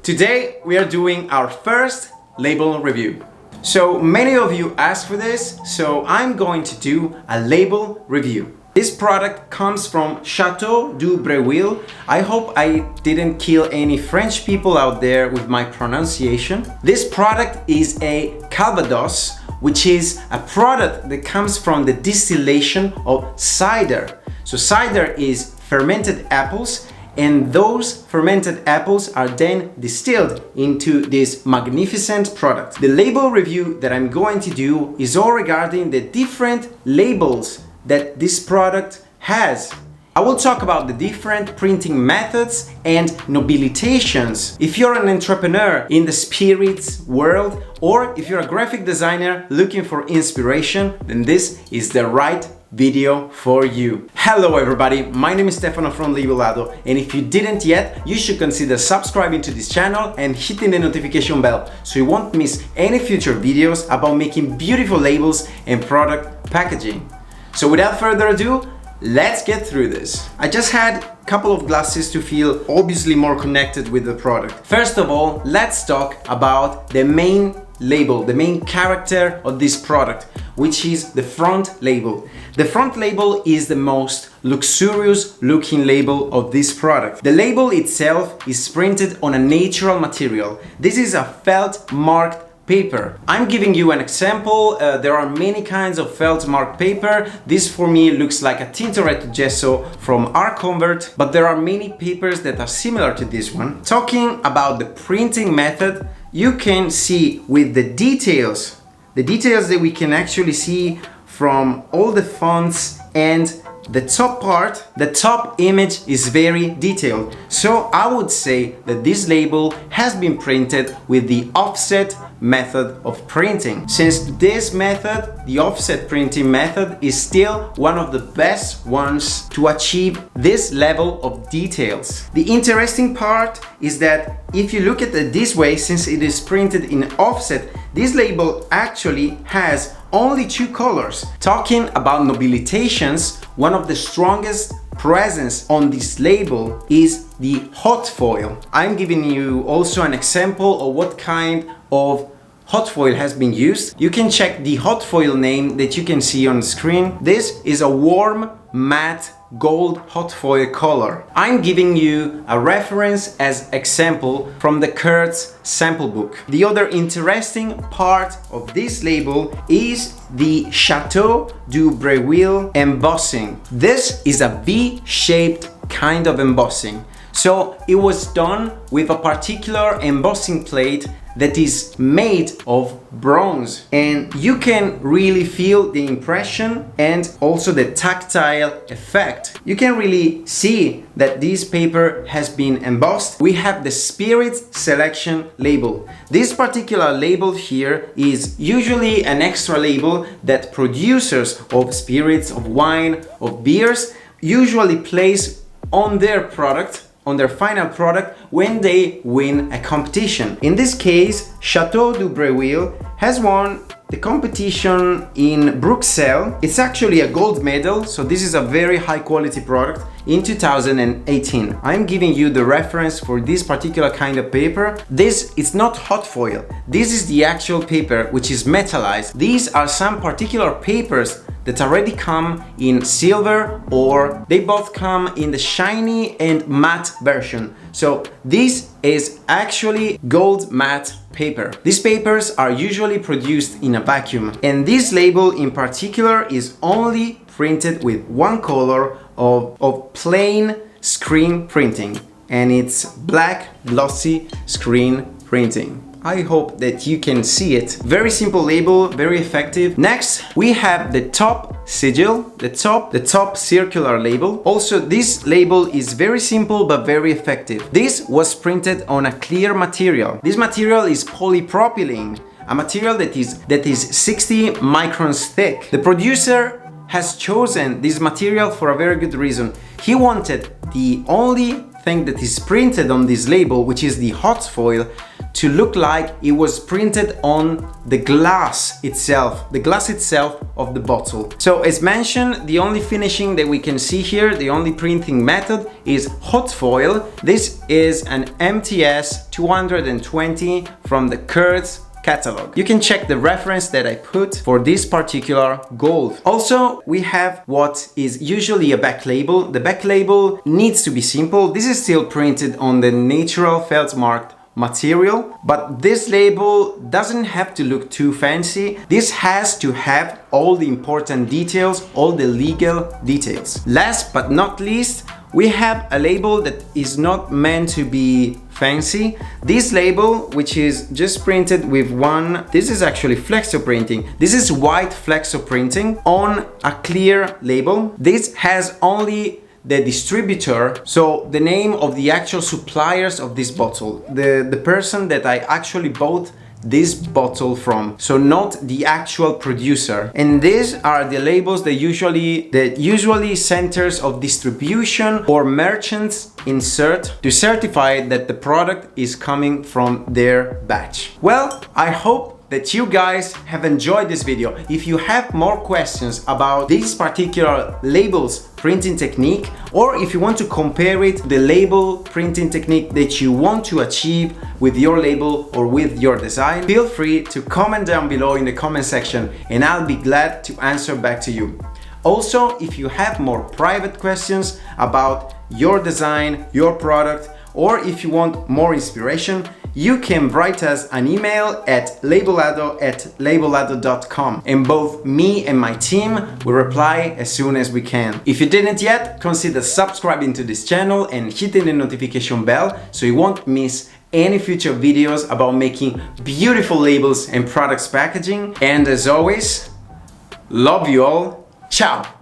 Today we are doing our first label review. So many of you asked for this, so I'm going to do a label review. This product comes from Chateau du Breuil. I hope I didn't kill any French people out there with my pronunciation. This product is a Calvados, which is a product that comes from the distillation of cider. So cider is fermented apples, and those fermented apples are then distilled into this magnificent product. The label review that I'm going to do is all regarding the different labels that this product has. I will talk about the different printing methods and nobilitations. If you're an entrepreneur in the spirits world, or if you're a graphic designer looking for inspiration, then this is the right video for you. Hello everybody, my name is Stefano from Labelado, and if you didn't yet, you should consider subscribing to this channel and hitting the notification bell so you won't miss any future videos about making beautiful labels and product packaging. So without further ado, let's get through this. I just had a couple of glasses to feel obviously more connected with the product. First of all, let's talk about the main label, the main character of this product, which is the front label. The front label is the most luxurious looking label of this product. The label itself is printed on a natural material. This is a felt marked paper. I'm giving you an example. There are many kinds of felt marked paper. This for me looks like a Tintoretto Gesso from R-Convert, but there are many papers that are similar to this one. Talking about the printing method, you can see with the details that we can actually see from all the fonts, and the top part, the top image is very detailed. So I would say that this label has been printed with the offset method of printing. Since this method, the offset printing method, is still one of the best ones to achieve this level of details. The interesting part is that if you look at it this way, since it is printed in offset, this label actually has only two colors. Talking about nobilitations, one of the strongest presence on this label is the hot foil. I'm giving you also an example of what kind of hot foil has been used. You can check the hot foil name that you can see on the screen. This is a warm matte gold hot foil color. I'm giving you a reference as example from the Kurtz sample book. The other interesting part of this label is the Chateau du Breuil embossing. This is a V-shaped kind of embossing. So it was done with a particular embossing plate that is made of bronze, and you can really feel the impression and also the tactile effect. You can really see that this paper has been embossed. We have the Spirits Selection label. This particular label here is usually an extra label that producers of spirits, of wine, of beers usually place on their product, on their final product, when they win a competition. In this case, Chateau du Breuil has won the competition in Bruxelles. It's actually a gold medal, so this is a very high quality product, in 2018. I'm giving you the reference for this particular kind of paper. This is not hot foil. This is the actual paper, which is metallized. These are some particular papers that already come in silver, or they both come in the shiny and matte version. So this is actually gold matte paper. These papers are usually produced in a vacuum, and this label in particular is only printed with one color of plain screen printing, and it's black glossy screen printing. I hope that you can see it. Very simple label, very effective. Next, we have the top sigil, the top circular label. Also, this label is very simple but very effective. This was printed on a clear material. This material is polypropylene, a material that is 60 microns thick. The producer has chosen this material for a very good reason. He wanted the only thing that is printed on this label, which is the hot foil, to look like it was printed on the glass itself of the bottle. So as mentioned, the only finishing that we can see here, the only printing method is hot foil. This is an MTS 220 from the Kurtz catalog. You can check the reference that I put for this particular gold. Also, we have what is usually a back label. The back label needs to be simple. This is still printed on the natural felt marked material, but this label doesn't have to look too fancy. This has to have all the important details, all the legal details. Last but not least, we have a label that is not meant to be fancy. This label, which is just printed with this is actually flexo printing. This is white flexo printing on a clear label. This has only the distributor, so the name of the actual suppliers of this bottle, the person that I actually bought this bottle from, so not the actual producer. And these are the labels that usually centers of distribution or merchants insert to certify that the product is coming from their batch. Well, I hope that you guys have enjoyed this video. If you have more questions about this particular labels printing technique, or if you want to compare it to the label printing technique that you want to achieve with your label or with your design, feel free to comment down below in the comment section and I'll be glad to answer back to you. Also, if you have more private questions about your design, your product, or if you want more inspiration, you can write us an email at labelado@labelado.com, and both me and my team will reply as soon as we can. If you didn't yet, consider subscribing to this channel and hitting the notification bell so you won't miss any future videos about making beautiful labels and products packaging. And as always, love you all. Ciao!